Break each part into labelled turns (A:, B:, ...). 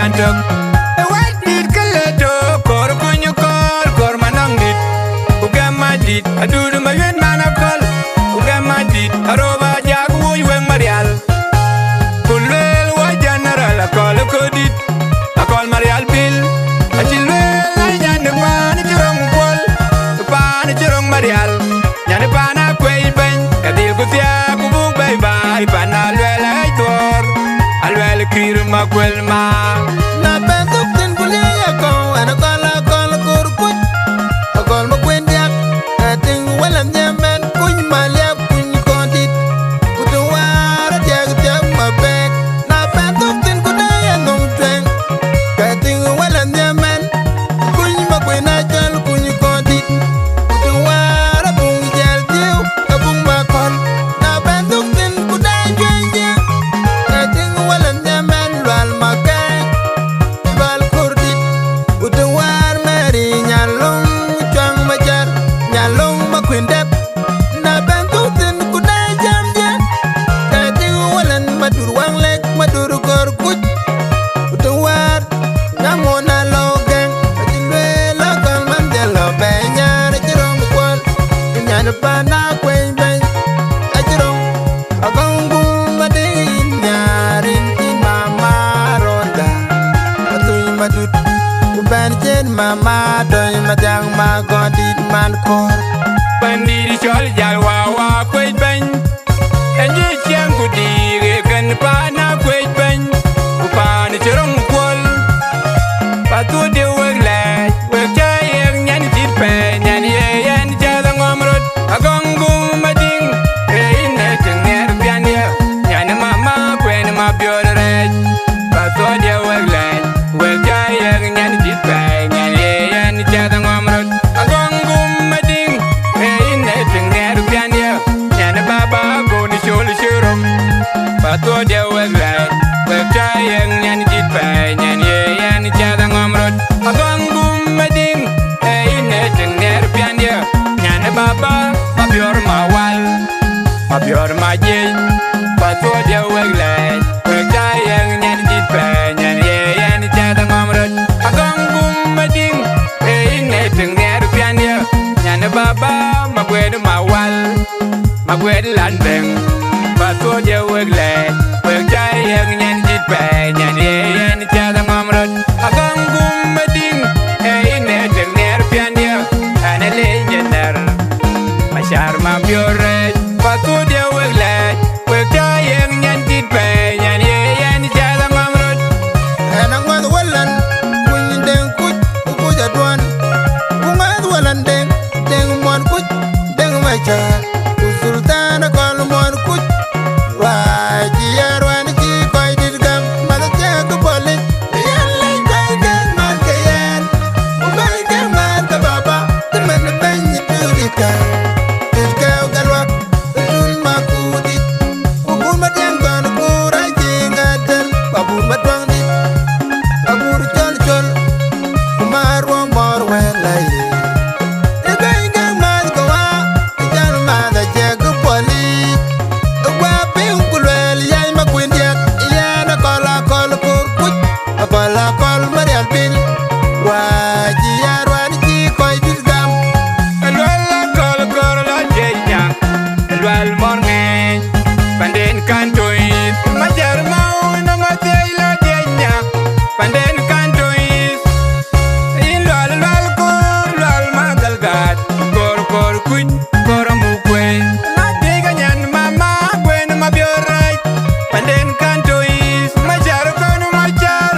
A: piantok. White need kaleto, kor kunyu kor manang dit. Ugama dit, adudu mayuen manakol. Ugama dit, aroba jagu weng marial. Kulel wa general akol kodit. Akol marial bil. Achilwel ay nyandu pani chirong pol. Pani chirong marial. Nyandu pana kwey bany. Kadil kutia kubuk bay bay. Pana alwel ay tor. Alwel kir makwel ma.
B: Na bentuk tin kuliah ko ana kala kur kuj akol makwen yak ting walam nyamen kuj malyak kuj kontit kutuwara tiag mabek na bentuk tin kuliah ngom tweng ting walam nyamen kuj makwen ajal kuj kontit kutuwara bung jel tiu kabung makon na bentuk tin kuliah jwenje ting walam nyamen lwal makek bal kurdit utawar meri nyalong chang majar nyalong makwindep na bentutin kudai jamje kati walan madur wanglek madur kor kuj utawar nyamona logeng ajilwe lokal mandelo benyar jirong kwal nyana pana kwen ben ajirong agongu madin nyarin mama ronda atuy madut uban jen mama doy madang ma godit man kor
A: Pandiri chol jalwa wa kwey bany. Enji chiang kudiri kan pana kwey bany. Upani chirong kwol. Patu de weg laj. Weg chayek nyan jit pe. Nyan ye yan jadang omrot. Agongu mading. Rein neteng ner pian ye. Nyan mama kwen ma bior rej. Patu de weg laj. Weg chayek nyan jit pe. Nyan ye yan jadang omrot. Agongu mading. Rein neteng ner pian ye. Nyan baba go ni shol shirom. Patu de weg laj. Weg chayek nyan jit pe. Nyan ye yan jadang omrot. Agongu mading. Rein neteng ner pian ye. Nyan baba ma bior ma wal. Ma bior ma jeng. Patu de weg laj. Weg chayek nyan jit pe. Nyan ye yan jadang omrot. Agongu mading. Rein neteng ner pian ye. Nyan baba ma gwed ma wal. Ma gwed landeng. Patu de weg laj. Weg chayek nyan jit pe. Nyan ye yan jadang omrot. Agongu mading. Rein neteng ner pian ye. Ana le nyener. Mashar ma biore. Patu de weg laj. Weg chayek nyan jit pe. Nyan ye yan jadang omrot.
B: ana ngad walan kuj deng kuj kuj adwan ngad walan deng mon kuj deng machar usultana kol mon kuj waji yarwan ki koy dirgam mada jag bolit yan lay koy gen man kayan koy gen man ka baba temen ben turika turka galwa tun makudit ukul madang don kurai jingatel babur madang dit babur chol chol kumar wong mor wen lai koy gen man ka wa jan mada jag bolit wa pe ukulwel yay makwin yak yana kola kol kur kuj kola kol marial bil waji yarwan ki koy dirgam
A: Elwel kol kor lo jenya. Elwel morngeng. Panden kantois. Majar mau na matay lo jenya. Panden kantois. Ilwal lwal kor lwal magalgat. Kor kuj kor mukwe. Nadiga nyan mama kwen mabioray. Panden kantois. Majar kono machar.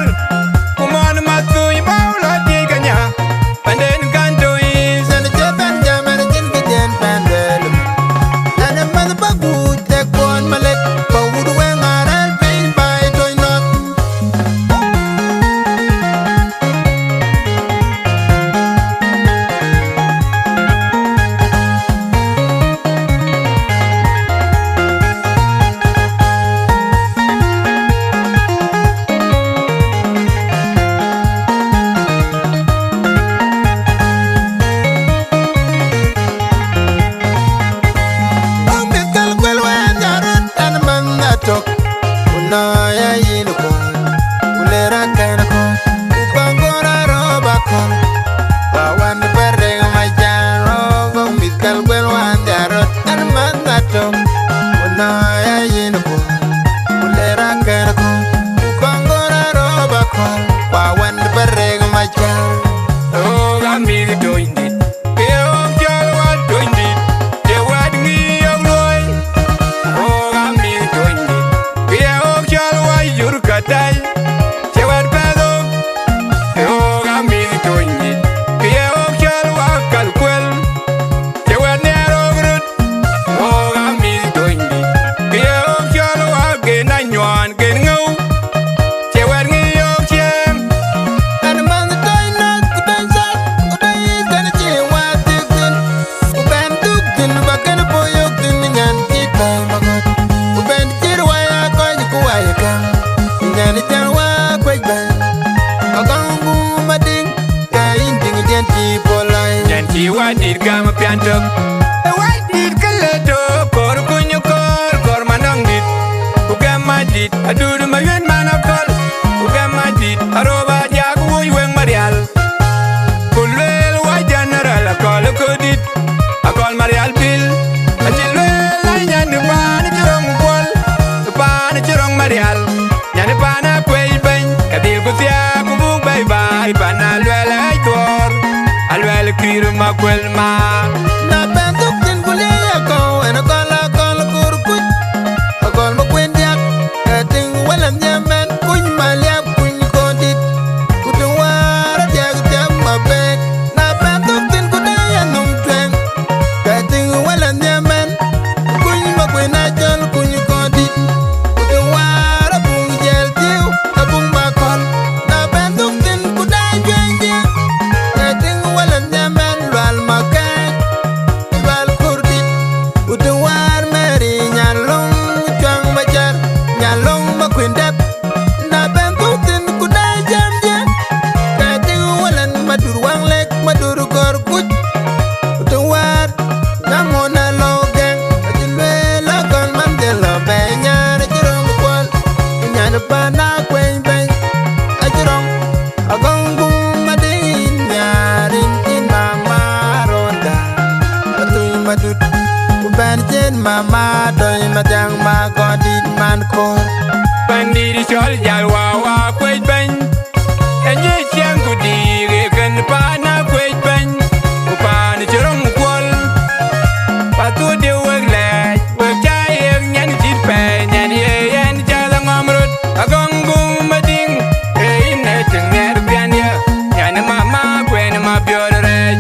A: dit gam piantok e wai dit kaleto kor kunyu kor manang dit ku gam dit adudu mayen manakol ku gam dit aroba jag wuy weng marial kulwel wa general akol kodit akol marial bil ajilwel ay nyandu pan chirong kwal pan chirong marial nyandu pana kwey ben kadil kusia kubuk bye bye pana lwel ay tor alwel kiru makwel ma
B: Na benduk tin kuliah kau ena kala kur kuj akol makwendiak ting walam nyaman kuj maliap kuj kodit kutuwara diak diak mabek na benduk tin kuliah nung tweng ting walam nyaman kuj makwenajol kuj kodit kutuwara bung jel tiu abung makol na benduk tin kuliah jeng ting walam nyaman lwal makai lwal kurdit utuwar meri nyalong twang majar nyalong makwindap na bentutin kudai jam jam kati walan madur wang lek madur kor kuj utuwar ngamona logeng ajilwe lagon mandelo benya na jirong kwal nyana pana kwen ben ajirong agong bung madin nyarin tin mama ronda atuy madut uban jen mama doy matang ma godit man kor
A: Pandiri chol jal wawa kwej ben enye chiang kudire ken pana kwej ben upani chirong kwal patu de weglej wegayeng nyan dit pe nyan ye yen jala ngamrut agong gum mading e ine tenger pian ya nyan mama kwen ma biodrej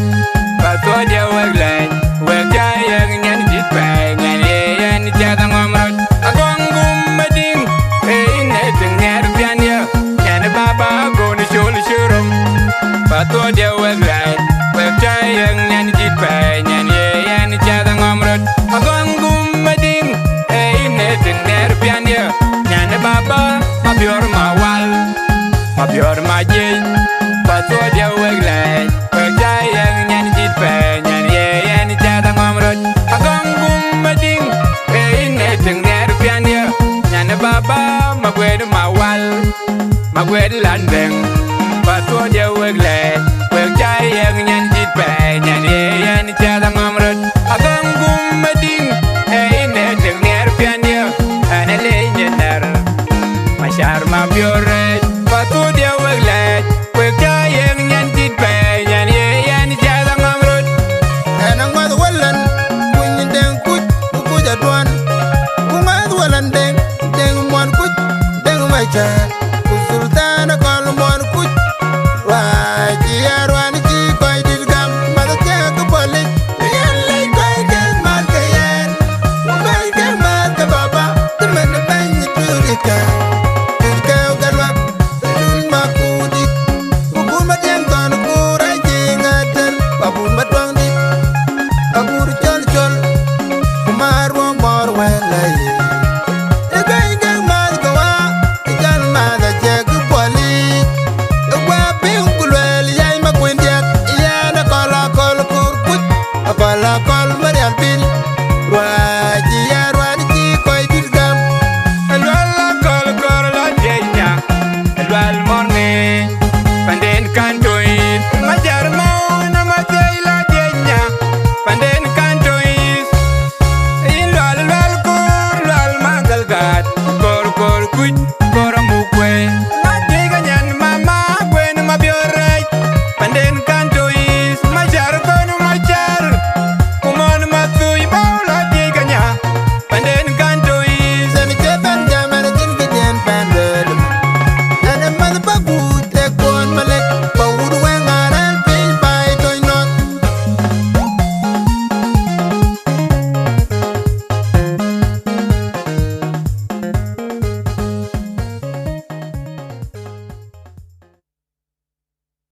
A: patu de weglej wegayeng nyan dit pe nyan ye yen jala ngamrut agong gum mading e ine tenger pian ya nyan baba goni chol chirom patu de weglej wegayeng nyan dit pe nyan ye yen jala ngamrut agong gum mading e ine tenger pian ya nyan baba ma bior ma wal ma bior ma jej patu de weglej wegayeng nyan dit pe nyan ye yen jala ngamrut agong gum mading e ine tenger pian ya nyan baba ma gwed ma wal ma gwed landeng patu de weglej wegayeng nyan dit pe